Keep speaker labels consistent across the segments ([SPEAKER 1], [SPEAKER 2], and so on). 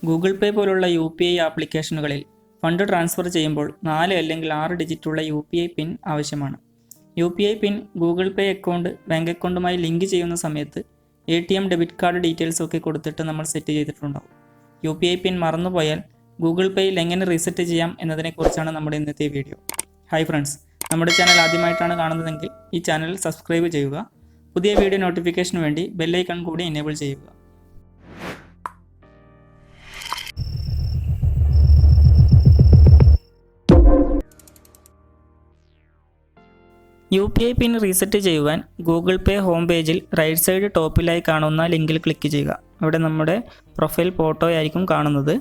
[SPEAKER 1] Google പേ പോലുള്ള UPI ആപ്ലിക്കേഷനുകളിൽ fund transfer ചെയ്യുമ്പോൾ 4 അല്ലെങ്കിൽ 6 ഡിജിറ്റുള്ള UPI പിൻ ആവശ്യമാണ്. UPI പിൻ ഗൂഗിൾ പേ അക്കൗണ്ട് ബാങ്ക് അക്കൗണ്ടുമായി ലിങ്ക് ചെയ്യുന്ന സമയത്ത് ATM ഡെബിറ്റ് കാർഡ് ഡീറ്റെയിൽസ് ഒക്കെ കൊടുത്തിട്ട് നമ്മൾ സെറ്റ് ചെയ്തിട്ടുണ്ടാവും. UPI പിൻ മറന്നുപോയാൽ ഗൂഗിൾ പേയിൽ എങ്ങനെ റീസെറ്റ് ചെയ്യാം എന്നതിനെക്കുറിച്ചാണ് നമ്മുടെ ഇന്നത്തെ വീഡിയോ. ഹായ് ഫ്രണ്ട്സ്, നമ്മുടെ ചാനൽ ആദ്യമായിട്ടാണ് കാണുന്നതെങ്കിൽ ഈ ചാനൽ സബ്സ്ക്രൈബ് ചെയ്യുക. പുതിയ വീഡിയോ നോട്ടിഫിക്കേഷന് വേണ്ടി ബെല്ലൈക്കൺ കൂടി എനേബിൾ ചെയ്യുക. UPI പിൻ റീസെറ്റ് ചെയ്യുവാൻ ഗൂഗിൾ പേ ഹോം പേജിൽ റൈറ്റ് സൈഡ് ടോപ്പിലായി കാണുന്ന ലിങ്കിൽ ക്ലിക്ക് ചെയ്യുക. അവിടെ നമ്മുടെ പ്രൊഫൈൽ ഫോട്ടോയായിരിക്കും കാണുന്നത്.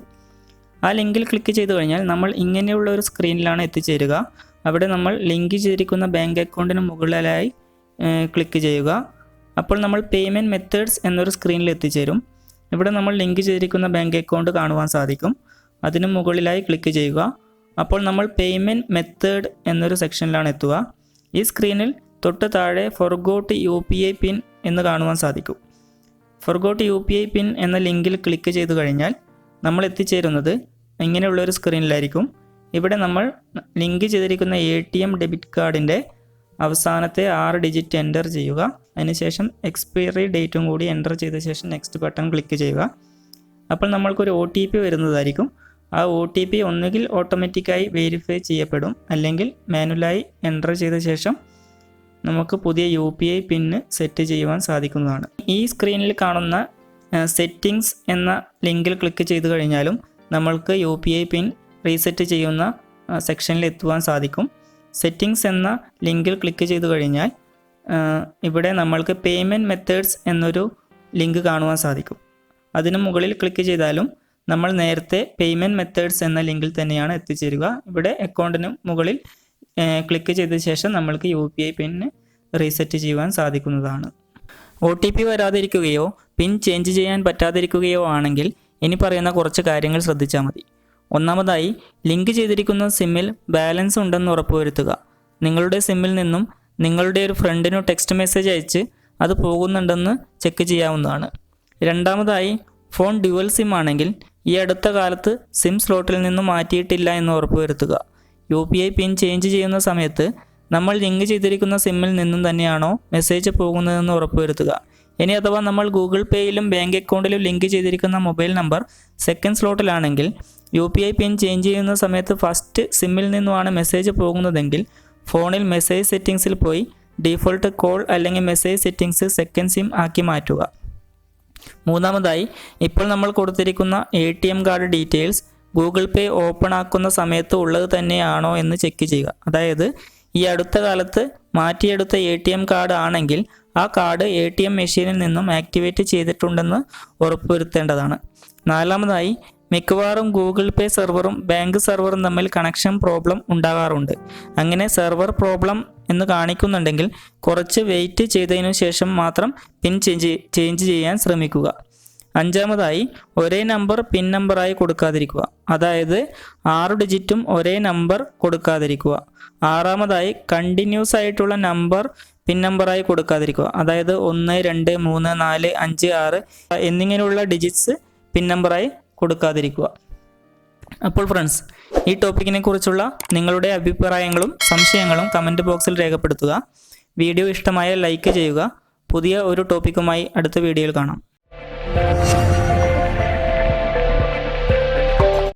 [SPEAKER 1] ആ ലിങ്കിൽ ക്ലിക്ക് ചെയ്തു കഴിഞ്ഞാൽ നമ്മൾ ഇങ്ങനെയുള്ള ഒരു സ്ക്രീനിലാണ് എത്തിച്ചേരുക. അവിടെ നമ്മൾ ലിങ്ക് ചെയ്തിരിക്കുന്ന ബാങ്ക് അക്കൗണ്ടിന് മുകളിലായി ക്ലിക്ക് ചെയ്യുക. അപ്പോൾ നമ്മൾ പേയ്മെൻറ്റ് മെത്തേഡ്സ് എന്നൊരു സ്ക്രീനിൽ എത്തിച്ചേരും. ഇവിടെ നമ്മൾ ലിങ്ക് ചെയ്തിരിക്കുന്ന ബാങ്ക് അക്കൗണ്ട് കാണുവാൻ സാധിക്കും. അതിന് മുകളിലായി ക്ലിക്ക് ചെയ്യുക. അപ്പോൾ നമ്മൾ പേയ്മെൻറ്റ് മെത്തേഡ് എന്നൊരു സെക്ഷനിലാണ് എത്തുക. ഈ സ്ക്രീനിൽ തൊട്ട് താഴെ ഫൊർഗോട്ട് UPI പിൻ എന്ന് കാണുവാൻ സാധിക്കും. ഫൊർഗോട്ട് UPI പിൻ എന്ന ലിങ്കിൽ ക്ലിക്ക് ചെയ്തു കഴിഞ്ഞാൽ നമ്മൾ എത്തിച്ചേരുന്നത് ഇങ്ങനെയുള്ളൊരു സ്ക്രീനിലായിരിക്കും. ഇവിടെ നമ്മൾ ലിങ്ക് ചെയ്തിരിക്കുന്ന ATM ഡെബിറ്റ് കാർഡിൻ്റെ അവസാനത്തെ 6 ഡിജിറ്റ് എൻ്റർ ചെയ്യുക. അതിനുശേഷം എക്സ്പയറി ഡേറ്റും കൂടി എൻ്റർ ചെയ്ത ശേഷം നെക്സ്റ്റ് ബട്ടൺ ക്ലിക്ക് ചെയ്യുക. അപ്പോൾ നമ്മൾക്കൊരു OTP വരുന്നതായിരിക്കും. ആ OTP ഒന്നുകിൽ ഓട്ടോമാറ്റിക്കായി വെരിഫൈ ചെയ്യപ്പെടും, അല്ലെങ്കിൽ മാനുവലായി എൻ്റർ ചെയ്ത ശേഷം നമുക്ക് പുതിയ UPI പിന്ന് സെറ്റ് ചെയ്യുവാൻ സാധിക്കുന്നതാണ്. ഈ സ്ക്രീനിൽ കാണുന്ന സെറ്റിംഗ്സ് എന്ന ലിങ്കിൽ ക്ലിക്ക് ചെയ്തു കഴിഞ്ഞാലും നമ്മൾക്ക് UPI പിൻ റീസെറ്റ് ചെയ്യുന്ന സെക്ഷനിൽ എത്തുവാൻ സാധിക്കും. സെറ്റിംഗ്സ് എന്ന ലിങ്കിൽ ക്ലിക്ക് ചെയ്തു കഴിഞ്ഞാൽ ഇവിടെ നമ്മൾക്ക് പേയ്മെൻറ്റ് മെത്തേഡ്സ് എന്നൊരു ലിങ്ക് കാണുവാൻ സാധിക്കും. അതിന് മുകളിൽ ക്ലിക്ക് ചെയ്താലും നമ്മൾ നേരത്തെ പേയ്മെൻറ്റ് മെത്തേഡ്സ് എന്ന ലിങ്കിൽ തന്നെയാണ് എത്തിച്ചേരുക. ഇവിടെ അക്കൗണ്ടിന് മുകളിൽ ക്ലിക്ക് ചെയ്ത ശേഷം നമ്മൾക്ക് UPI പിന്ന് റീസെറ്റ് ചെയ്യുവാൻ സാധിക്കുന്നതാണ്. OTP വരാതിരിക്കുകയോ പിൻ ചേഞ്ച് ചെയ്യാൻ പറ്റാതിരിക്കുകയോ ആണെങ്കിൽ ഇനി പറയുന്ന കുറച്ച് കാര്യങ്ങൾ ശ്രദ്ധിച്ചാൽ മതി. ഒന്നാമതായി, ലിങ്ക് ചെയ്തിരിക്കുന്ന സിമ്മിൽ ബാലൻസ് ഉണ്ടെന്ന് ഉറപ്പുവരുത്തുക. നിങ്ങളുടെ സിമ്മിൽ നിന്നും നിങ്ങളുടെ ഒരു ഫ്രണ്ടിനോ ടെക്സ്റ്റ് മെസ്സേജ് അയച്ച് അത് പോകുന്നുണ്ടെന്ന് ചെക്ക് ചെയ്യാവുന്നതാണ്. രണ്ടാമതായി, ഫോൺ ഡ്യുവൽ സിം ആണെങ്കിൽ ഈ അടുത്ത കാലത്ത് സിം സ്ലോട്ടിൽ നിന്നും മാറ്റിയിട്ടില്ല എന്ന് ഉറപ്പുവരുത്തുക. UPI പിൻ ചേഞ്ച് ചെയ്യുന്ന സമയത്ത് നമ്മൾ ലിങ്ക് ചെയ്തിരിക്കുന്ന സിമ്മിൽ നിന്നും തന്നെയാണോ മെസ്സേജ് പോകുന്നതെന്ന് ഉറപ്പുവരുത്തുക. ഇനി അഥവാ നമ്മൾ ഗൂഗിൾ പേയിലും ബാങ്ക് അക്കൗണ്ടിലും ലിങ്ക് ചെയ്തിരിക്കുന്ന മൊബൈൽ നമ്പർ സെക്കൻഡ് സ്ലോട്ടിലാണെങ്കിൽ UPI പിൻ ചേഞ്ച് ചെയ്യുന്ന സമയത്ത് ഫസ്റ്റ് സിമ്മിൽ നിന്നുമാണ് മെസ്സേജ് പോകുന്നതെങ്കിൽ ഫോണിൽ മെസ്സേജ് സെറ്റിംഗ്സിൽ പോയി ഡീഫോൾട്ട് കോൾ അല്ലെങ്കിൽ മെസ്സേജ് സെറ്റിംഗ്സ് സെക്കൻഡ് സിം ആക്കി മാറ്റുക. മൂന്നാമതായി, ഇപ്പോൾ നമ്മൾ കൊടുത്തിരിക്കുന്ന ATM കാർഡ് ഡീറ്റെയിൽസ് ഗൂഗിൾ പേ ഓപ്പൺ ആക്കുന്ന സമയത്ത് ഉള്ളത് തന്നെയാണോ എന്ന് ചെക്ക് ചെയ്യുക. അതായത് ഈ അടുത്ത കാലത്ത് മാറ്റിയെടുത്ത ATM കാർഡ് ആണെങ്കിൽ ആ കാർഡ് ATM മെഷീനിൽ നിന്നും ആക്ടിവേറ്റ് ചെയ്തിട്ടുണ്ടെന്ന് ഉറപ്പുവരുത്തേണ്ടതാണ്. നാലാമതായി, മിക്കവാറും ഗൂഗിൾ പേ സെർവറും ബാങ്ക് സെർവറും തമ്മിൽ കണക്ഷൻ പ്രോബ്ലം ഉണ്ടാകാറുണ്ട്. അങ്ങനെ സെർവർ പ്രോബ്ലം എന്ന് കാണിക്കുന്നുണ്ടെങ്കിൽ കുറച്ച് വെയിറ്റ് ചെയ്തതിനു ശേഷം മാത്രം പിൻ ചേഞ്ച് ചെയ്യാൻ ശ്രമിക്കുക. അഞ്ചാമതായി, ഒരേ നമ്പർ പിൻ നമ്പറായി കൊടുക്കാതിരിക്കുക. അതായത് 6 ഡിജിറ്റും ഒരേ നമ്പർ കൊടുക്കാതിരിക്കുക. ആറാമതായി, കണ്ടിന്യൂസ് ആയിട്ടുള്ള നമ്പർ പിൻ നമ്പറായി കൊടുക്കാതിരിക്കുക. അതായത് 1, 2, 3, 4, 5, 6 എന്നിങ്ങനെയുള്ള ഡിജിറ്റ്സ് പിൻ നമ്പറായി കൊടുക്കാതിരിക്കുക. അപ്പോൾ ഫ്രണ്ട്സ്, ഈ ടോപ്പിക്കിനെ കുറിച്ചുള്ള നിങ്ങളുടെ അഭിപ്രായങ്ങളും സംശയങ്ങളും കമൻറ്റ് ബോക്സിൽ രേഖപ്പെടുത്തുക. വീഡിയോ ഇഷ്ടമായാൽ ലൈക്ക് ചെയ്യുക. പുതിയ ഒരു ടോപ്പിക്കുമായി അടുത്ത വീഡിയോയിൽ കാണാം.